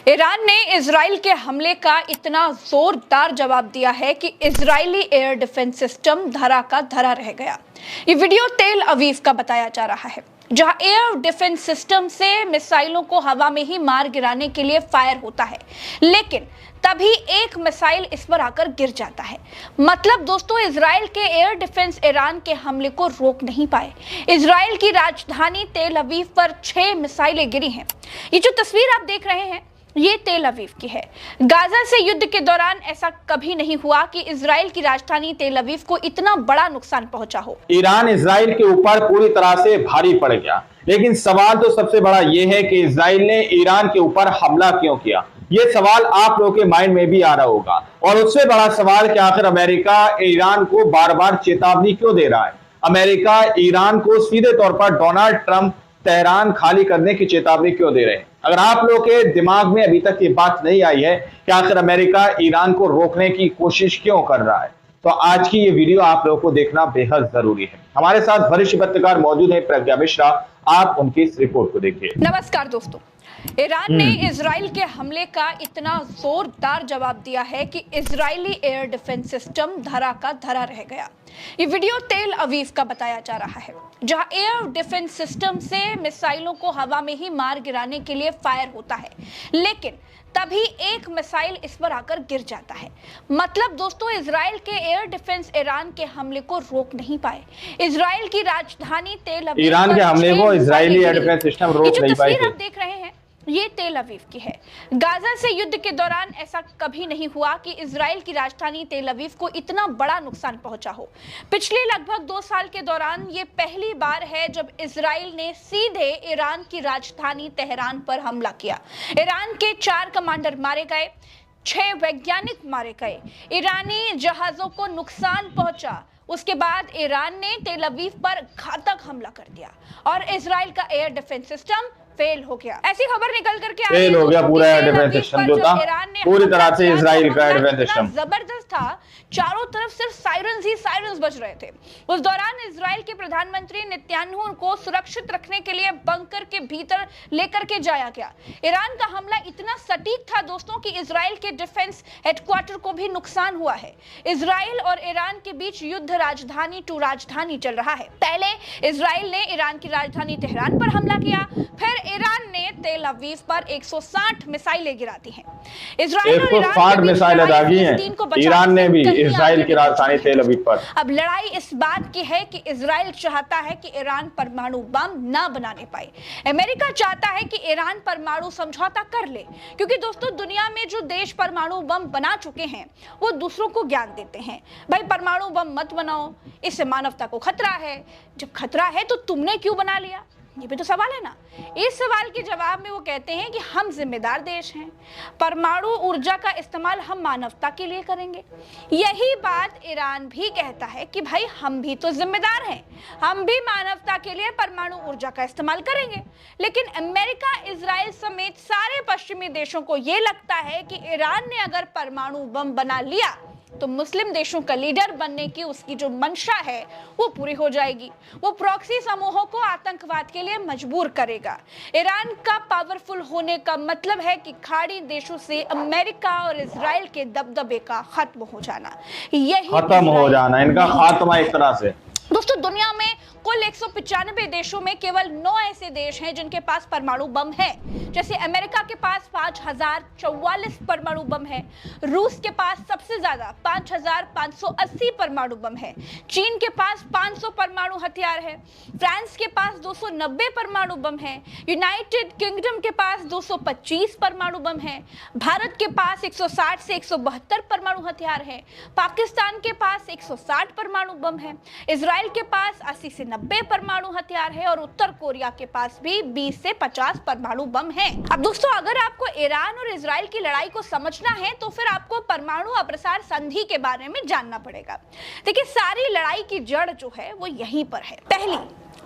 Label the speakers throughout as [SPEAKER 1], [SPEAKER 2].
[SPEAKER 1] Iran ने Israel के हमले का इतना जोरदार जवाब दिया है कि इजरायली एयर डिफेंस सिस्टम धरा का धरा रह गया। ये वीडियो तेल अवीव का बताया जा रहा है, जहां एयर डिफेंस सिस्टम से मिसाइलों को हवा में ही मार गिराने के लिए फायर होता है, लेकिन तभी एक मिसाइल इस पर आकर गिर जाता है। मतलब दोस्तों, इजराइल के एयर डिफेंस ईरान के हमले को रोक नहीं पाए। इजराइल की राजधानी तेल अवीव पर 6 मिसाइलें गिरी हैं। ये जो तस्वीर आप देख रहे हैं, ये तेल अवीव की है। गाजा से युद्ध के दौरान ऐसा कभी नहीं हुआ कि इजराइल की राजधानी तेल अवीव को इतना बड़ा नुकसान पहुंचा हो।
[SPEAKER 2] ईरान इजराइल के ऊपर पूरी तरह से भारी पड़ गया, लेकिन सवाल तो सबसे बड़ा यह है कि इजराइल ने ईरान के ऊपर हमला क्यों किया। ये सवाल आप लोगों के माइंड में भी आ रहा होगा। और उससे बड़ा सवाल कि आखिर अमेरिका ईरान को बार बार चेतावनी क्यों दे रहा है। अमेरिका ईरान को सीधे तौर पर डोनाल्ड ट्रंप तेहरान खाली करने की चेतावनी क्यों दे रहे हैं। अगर आप लोगों के दिमाग में अभी तक ये बात नहीं आई है कि आखिर अमेरिका ईरान को रोकने की कोशिश क्यों कर रहा है, तो आज की ये वीडियो आप लोगों को देखना बेहद जरूरी है। हमारे साथ वरिष्ठ पत्रकार मौजूद है, प्रज्ञा मिश्रा। आप उनकी इस रिपोर्ट को देखिए।
[SPEAKER 1] नमस्कार दोस्तों, ईरान ने इजराइल के हमले का इतना जोरदार जवाब दिया है कि इजरायली एयर डिफेंस सिस्टम धरा का धरा रह गया। ये वीडियो तेल अवीव का बताया जा रहा है, जहां एयर डिफेंस सिस्टम से मिसाइलों को हवा में ही मार गिराने के लिए फायर होता है, लेकिन तभी एक मिसाइल इस पर आकर गिर जाता है। मतलब दोस्तों, इजराइल के एयर डिफेंस ईरान के हमले को रोक नहीं पाए। इजराइल की राजधानी तेल अवीव
[SPEAKER 2] ईरान के हमले को इजरायली एयर डिफेंस सिस्टम रोक नहीं पाए।
[SPEAKER 1] आप देख रहे हैं, ये तेल अवीव की है। गाजा से युद्ध के दौरान ऐसा कभी नहीं हुआ कि इजराइल की राजधानी तेल अवीव को इतना बड़ा नुकसान पहुंचा हो। पिछले लगभग 2 साल के दौरान ये पहली बार है जब इजराइल ने सीधे ईरान की राजधानी तेहरान पर हमला किया। ईरान के 4 कमांडर मारे गए, 6 वैज्ञानिक मारे गए, ईरानी जहाजों को नुकसान पहुंचा। उसके बाद ईरान ने तेल अवीव पर घातक हमला कर दिया और इजराइल का एयर डिफेंस सिस्टम फेल हो गया। ऐसी खबर निकल करके आ रही है,
[SPEAKER 2] फेल हो गया पूरा एयर डिफेंस सिस्टम जो था, पूरी तरह से इजराइल का एयर डिफेंस सिस्टम
[SPEAKER 1] जबरदस्त था। चारों तरफ सिर्फ सायरन्स ही सायरन्स बज रहे थे। उस दौरान इजराइल के प्रधानमंत्री नेतन्याहू को सुरक्षित रखने के लिए बंकर के भीतर लेकर के जाया गया। ईरान का हमला इतना सटीक था दोस्तों कि इजराइल के डिफेंस हेडक्वार्टर को भी नुकसान हुआ है। इजराइल और ईरान के बीच युद्ध राजधानी टू राजधानी चल रहा है। पहले इजराइल ने ईरान की राजधानी तेहरान पर हमला किया, फिर ईरान ने तेल अवीव पर 160 मिसाइलें गिरा दी हैं। इजराइल और
[SPEAKER 2] 160 मिसाइलें दागी हैं ईरान ने भी इजराइल की राजधानी तेल अवीव पर।
[SPEAKER 1] अब लड़ाई इस बात की है कि इजराइल चाहता है कि ईरान परमाणु बम ना बनाने पाए। अमेरिका चाहता है कि ईरान परमाणु समझौता कर ले, क्योंकि दोस्तों दुनिया में जो देश परमाणु बम बना चुके हैं वो दूसरों को ज्ञान देते हैं, भाई परमाणु बम मत बनाओ, इससे मानवता को खतरा है। जब खतरा है तो तुमने क्यों बना लिया, ये भी तो सवाल है ना। इस सवाल के जवाब में वो कहते हैं कि हम जिम्मेदार देश हैं, परमाणु ऊर्जा का इस्तेमाल हम मानवता के लिए करेंगे। यही बात ईरान भी कहता है कि भाई हम भी तो जिम्मेदार हैं, हम भी मानवता के लिए परमाणु ऊर्जा का इस्तेमाल करेंगे। लेकिन अमेरिका, इजराइल समेत सारे पश्चिमी देशों को ये लगता है कि ईरान ने अगर परमाणु बम बना लिया तो मुस्लिम देशों का लीडर बनने की उसकी जो मंशा है वो पूरी हो जाएगी। वो प्रॉक्सी समूहों को आतंकवाद के लिए मजबूर करेगा। ईरान का पावरफुल होने का मतलब है कि खाड़ी देशों से अमेरिका और इजराइल के दबदबे का खत्म हो जाना, यही
[SPEAKER 2] खत्म हो जाना, इनका खात्मा एक तरह से।
[SPEAKER 1] दोस्तों, दुनिया में कुल 195 देशों में केवल 9 ऐसे देश हैं जिनके पास परमाणु बम है। जैसे अमेरिका के पास 5044 परमाणु बम है, रूस के पास सबसे ज्यादा 5580 परमाणु बम है, चीन के पास 500 परमाणु हथियार है, फ्रांस के पास 290 परमाणु बम है, यूनाइटेड किंगडम के पास 225 परमाणु बम है, भारत के पास 160 से 172 परमाणु हथियार है, पाकिस्तान के पास 160 परमाणु बम है, इजराइल के पास 80 से 90 परमाणु हथियार है और उत्तर कोरिया के पास भी 20 से 50 परमाणु बम है। अब दोस्तों, अगर आपको ईरान और इजराइल की लड़ाई को समझना है तो फिर आपको परमाणु अप्रसार संधि के बारे में जानना पड़ेगा। देखिए, सारी लड़ाई की जड़ जो है वो यहीं पर है। पहली,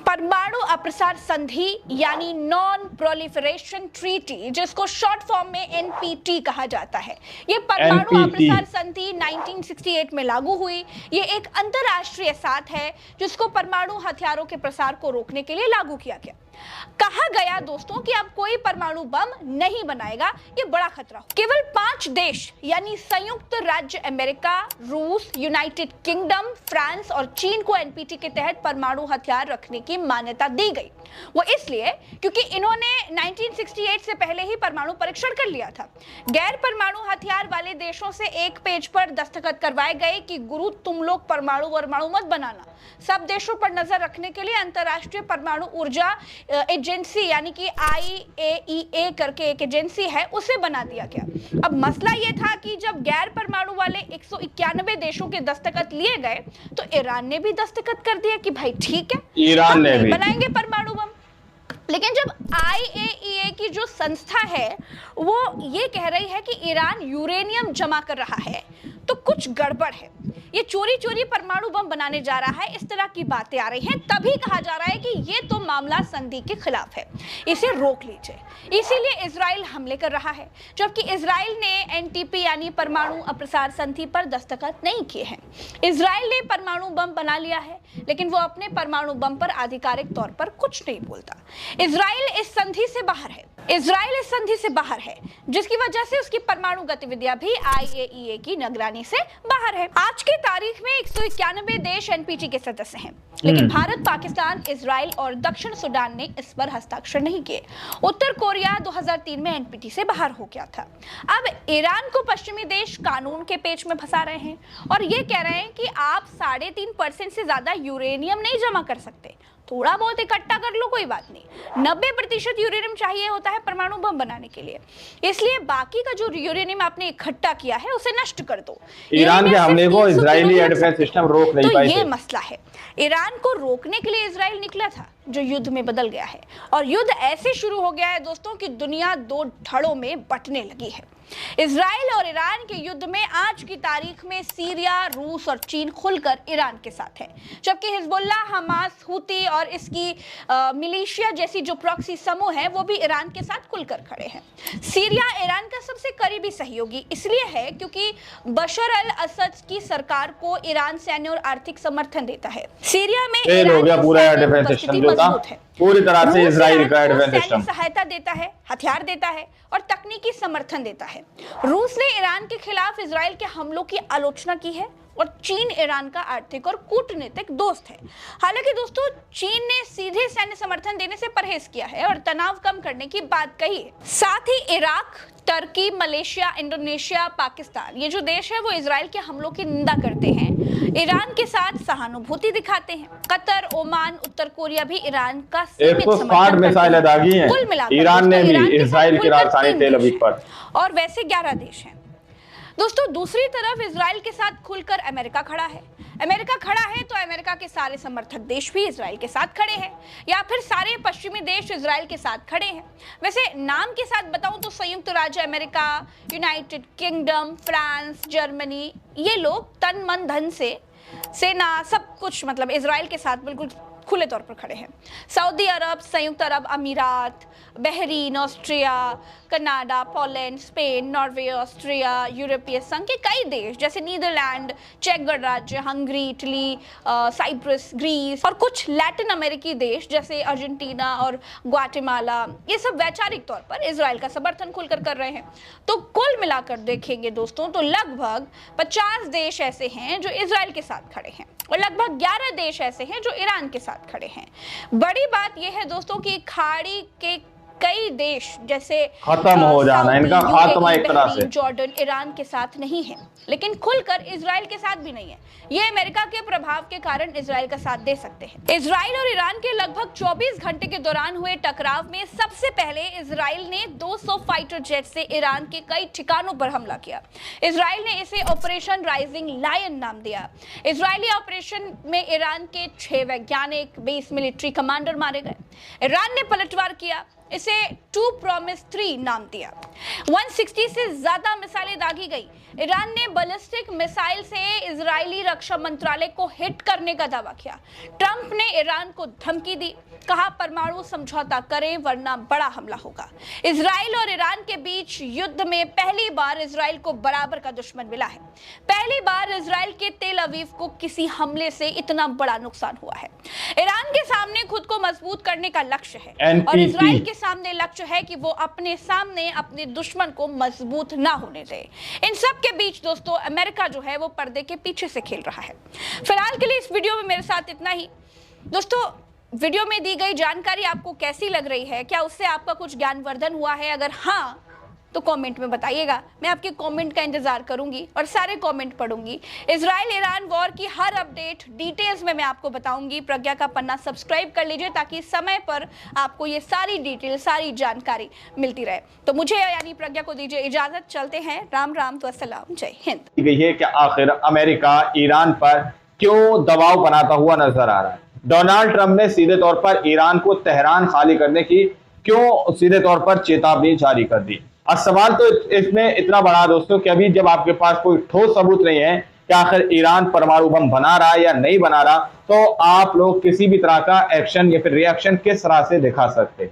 [SPEAKER 1] परमाणु अप्रसार संधि यानी नॉन प्रोलिफरेशन ट्रीटी, जिसको शॉर्ट फॉर्म में एनपीटी कहा जाता है। ये परमाणु अप्रसार संधि 1968 में लागू हुई। ये एक अंतरराष्ट्रीय साथ है जिसको परमाणु हथियारों के प्रसार को रोकने के लिए लागू किया गया। कहा गया दोस्तों कि अब कोई परमाणु बम नहीं बनाएगा, ये बड़ा खतरा हो। केवल 5 देश यानी संयुक्त राज्य अमेरिका, रूस, यूनाइटेड किंगडम, फ्रांस और चीन को एनपीटी के तहत परमाणु हथियार रखने की मान्यता दी गई। वो इसलिए क्योंकि इन्होंने 1968 से पहले ही परमाणु परीक्षण कर लिया था। गैर परमाणु हथियार वाले देशों से एक पेज पर दस्तखत करवाए गए कि गुरु तुम लोग परमाणु मत बनाना। सब देशों पर नजर रखने के लिए अंतर्राष्ट्रीय परमाणु ऊर्जा एजेंसी यानी कि IAEA करके एक एजेंसी है, उसे बना दिया गया। अब मसला यह था कि जब गैर परमाणु वाले 191 देशों के दस्तखत लिए गए तो ईरान ने भी दस्तखत कर दिया कि भाई ठीक है,
[SPEAKER 2] ईरान ने भी
[SPEAKER 1] बनाएंगे परमाणु बम। लेकिन जब IAEA की जो संस्था है वो ये कह रही है कि ईरान यूरेनियम जमा कर रहा है तो कुछ गड़बड़ है, ये चोरी चोरी परमाणु बम बनाने जा रहा है, इस तरह की बातें आ रही हैं, तभी कहा जा रहा है कि ये तो मामला संधि के खिलाफ है, इसे रोक लीजिए। इसीलिए इजराइल हमले कर रहा है, जबकि इजराइल ने NPT यानी परमाणु अप्रसार संधि पर दस्तखत नहीं किए हैं। इजराइल ने परमाणु बम बना लिया है, लेकिन वो अपने परमाणु बम पर आधिकारिक तौर पर कुछ नहीं बोलता। इजराइल इस संधि से बाहर है, इजराइल इस संधि से बाहर है, जिसकी वजह से उसकी परमाणु गतिविधियां भी IAEA की निगरानी से बाहर है। आज की तारीख में 191 देश NPT के सदस्य हैं, लेकिन भारत, पाकिस्तान, इजराइल और दक्षिण सूडान ने इस पर हस्ताक्षर नहीं किए। उत्तर कोरिया 2003 में NPT से बाहर हो गया था। अब ईरान को पश्चिमी देश कानून के पेच में फंसा रहे हैं और ये कह रहे हैं कि आप 3.5% से ज्यादा यूरेनियम नहीं जमा कर सकते, थोड़ा बहुत इकट्ठा कर लो, कोई बात नहीं। 90% यूरेनियम चाहिए होता है परमाणु बम बनाने के लिए, इसलिए बाकी का जो यूरेनियम आपने इकट्ठा किया है उसे नष्ट कर दो।
[SPEAKER 2] ईरान के हमले को इजरायली एयर डिफेंस सिस्टम रोक नहीं पाए।
[SPEAKER 1] तो ये मसला है, ईरान को रोकने के लिए इजराइल निकला था जो युद्ध में बदल गया है, और युद्ध ऐसे शुरू हो गया है दोस्तों कि दुनिया 2 धड़ों में बंटने लगी है। इजराइल और ईरान के युद्ध में आज की तारीख में सीरिया, रूस और चीन खुलकर ईरान के साथ है, जबकि हिजबुल्ला, हमास, हुती और इसकी मिलिशिया जैसी जो प्रॉक्सी समूह है वो भी ईरान के साथ खुलकर खड़े हैं। सीरिया ईरान का सबसे करीबी सहयोगी इसलिए है क्योंकि बशर अल असद की सरकार को ईरान सैन्य और आर्थिक समर्थन देता है। सीरिया में
[SPEAKER 2] पूरी तरह से इजराइल का डिफेंस सिस्टम
[SPEAKER 1] सहायता देता है, हथियार देता है और तकनीकी समर्थन देता है। रूस ने ईरान के खिलाफ इजराइल के हमलों की आलोचना की है और चीन ईरान का आर्थिक और कूटनीतिक दोस्त है। हालांकि दोस्तों चीन ने सीधे सैन्य समर्थन देने से परहेज किया है और तनाव कम करने की बात कही है। साथ ही Iraq, Turkey, Malaysia, Indonesia, Pakistan, ये जो देश है वो इजराइल के हमलों की निंदा करते हैं, ईरान के साथ सहानुभूति दिखाते हैं। कतर, ओमान, उत्तर कोरिया भी ईरान का
[SPEAKER 2] 160 मिसाइलें दागी हैं ईरान ने भी इजराइल की राजधानी तेल अवीव पर,
[SPEAKER 1] और वैसे 11 देश हैं। दोस्तों दूसरी तरफ इजराइल के साथ खुलकर अमेरिका खड़ा है। अमेरिका खड़ा है तो अमेरिका के सारे समर्थक देश भी इजराइल के साथ खड़े हैं, या फिर सारे पश्चिमी देश इजराइल के साथ खड़े हैं। वैसे नाम के साथ बताऊं तो संयुक्त राज्य America, United kingdom, France, Germany, ये लोग तन मन धन से, सेना, सब कुछ मतलब इजराइल के साथ बिल्कुल खुले तौर पर खड़े हैं। सऊदी अरब, संयुक्त अरब अमीरात, Bahrain, Austria, Canada, Poland, Spain, Norway, Austria, यूरोपीय संघ के कई देश जैसे नीदरलैंड, चेक गणराज्य, हंगरी, इटली, साइप्रस, ग्रीस और कुछ लैटिन अमेरिकी देश जैसे अर्जेंटीना और ग्वाटेमाला, ये सब वैचारिक तौर पर इजराइल का समर्थन खुलकर कर रहे हैं। तो कुल मिलाकर देखेंगे दोस्तों तो लगभग 50 देश ऐसे हैं जो इजराइल के साथ खड़े हैं और लगभग 11 देश ऐसे हैं जो ईरान के साथ खड़े हैं। बड़ी बात यह है दोस्तों कि खाड़ी के कई देश जैसे
[SPEAKER 2] खत्म हो जाना, इनका खात्मा एक तरह से,
[SPEAKER 1] जॉर्डन ईरान के साथ नहीं है, लेकिन खुलकर इजराइल के साथ भी नहीं है। ये अमेरिका के प्रभाव के कारण इजराइल का साथ दे सकते हैं। इजराइल और ईरान के लगभग 24 घंटे के दौरान हुए टकराव में सबसे पहले इजराइल ने 200 फाइटर जेट से ईरान के कई ठिकानों पर हमला किया। इजराइल ने इसे ऑपरेशन राइजिंग लायन नाम दिया। इजरायली ऑपरेशन में ईरान के 6 वैज्ञानिक, 20 मिलिट्री कमांडर मारे गए। ईरान ने पलटवार किया, इसे 2 Promise 3 नाम दिया। 160 से ज्यादा मिसाइलें दागी गई। ईरान ने बैलिस्टिक मिसाइल से इजरायली रक्षा मंत्रालय को हिट करने का दावा किया। ट्रंप ने ईरान को धमकी दी कहा परमाणु समझौता करें वरना बड़ा हमला होगा। इजराइल और ईरान के बीच युद्ध में पहली बार इजराइल को बराबर का दुश्मन मिला है। पहली बार इजराइल के तेल अवीव को किसी हमले से इतना बड़ा नुकसान हुआ है। ईरान के सामने खुद को मजबूत करने का लक्ष्य है और इजराइल के सामने लक्ष्य है कि वो अपने सामने अपने दुश्मन को मजबूत ना होने दे। इन सब के बीच दोस्तों अमेरिका जो है वो पर्दे के पीछे से खेल रहा है। फिलहाल के लिए इस वीडियो में मेरे साथ इतना ही। दोस्तों वीडियो में दी गई जानकारी आपको कैसी लग रही है? क्या उससे आपका कुछ ज्ञानवर्धन हुआ है? अगर हाँ तो कमेंट में बताइएगा। मैं आपके कमेंट का इंतजार करूंगी और सारे कमेंट पढ़ूंगी। इजराइल ईरान वॉर की हर अपडेट डिटेल्स में मैं आपको बताऊंगी। प्रज्ञा का पन्ना सब्सक्राइब कर लीजिए ताकि समय पर आपको ये सारी डिटेल सारी जानकारी मिलती रहे। तो मुझे यानी प्रज्ञा को दीजिए इजाजत। चलते हैं। राम राम तो अस्सलाम, जय हिंद।
[SPEAKER 2] गई है कि आखिर अमेरिका ईरान पर क्यों दबाव बनाता हुआ नजर आ रहा है। डोनाल्ड ट्रंप ने सीधे तौर पर ईरान को तेहरान खाली करने की क्यों सीधे तौर पर चेतावनी जारी कर दी। और सवाल तो इसमें इतना बड़ा दोस्तों कि अभी जब आपके पास कोई ठोस सबूत नहीं है कि आखिर ईरान परमाणु बम बना रहा है या नहीं बना रहा, तो आप लोग किसी भी तरह का एक्शन या फिर रिएक्शन किस तरह से दिखा सकते हैं।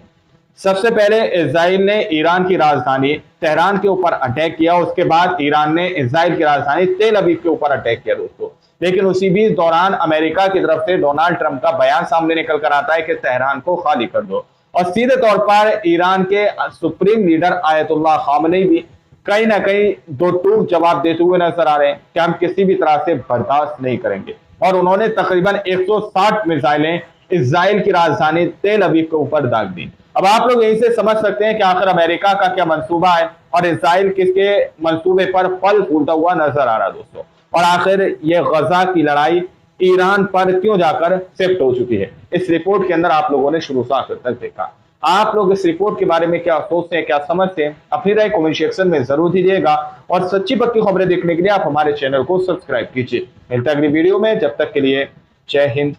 [SPEAKER 2] सबसे पहले इजराइल ने ईरान की राजधानी तेहरान के ऊपर अटैक किया। उसके बाद ईरान ने इजराइल की राजधानी तेल अवीव के ऊपर अटैक किया दोस्तों। लेकिन उसी बीच दौरान अमेरिका की तरफ से डोनाल्ड ट्रंप का बयान सामने निकल कर आता है कि तेहरान को खाली कर दो। और सीधे तौर पर ईरान के सुप्रीम लीडर आयतुल्लाह खामनेई भी कहीं ना कहीं दो टूक जवाब देते हुए नजर आ रहे हैं कि हम किसी भी तरह से बर्दाश्त नहीं करेंगे। और उन्होंने तकरीबन 160 मिसाइलें इजराइल की राजधानी तेल अवीव के ऊपर दाग दी। अब आप लोग यहीं से समझ सकते हैं कि आखिर अमेरिका का क्या मंसूबा है और इजराइल किसके मंसूबे पर फल फूलता हुआ नजर आ रहा है दोस्तों। और आखिर ये गजा की लड़ाई ईरान पर क्यों जाकर शिफ्ट हो चुकी है, इस रिपोर्ट के अंदर आप लोगों ने शुरू से आखिर तक देखा। आप लोग इस रिपोर्ट के बारे में क्या सोचते हैं, क्या समझते हैं, अपनी राय कमेंट सेक्शन में जरूर दीजिएगा। और सच्ची पक्की खबरें देखने के लिए आप हमारे चैनल को सब्सक्राइब कीजिए। मिलते हैं अगली वीडियो में, जब तक के लिए जय हिंद।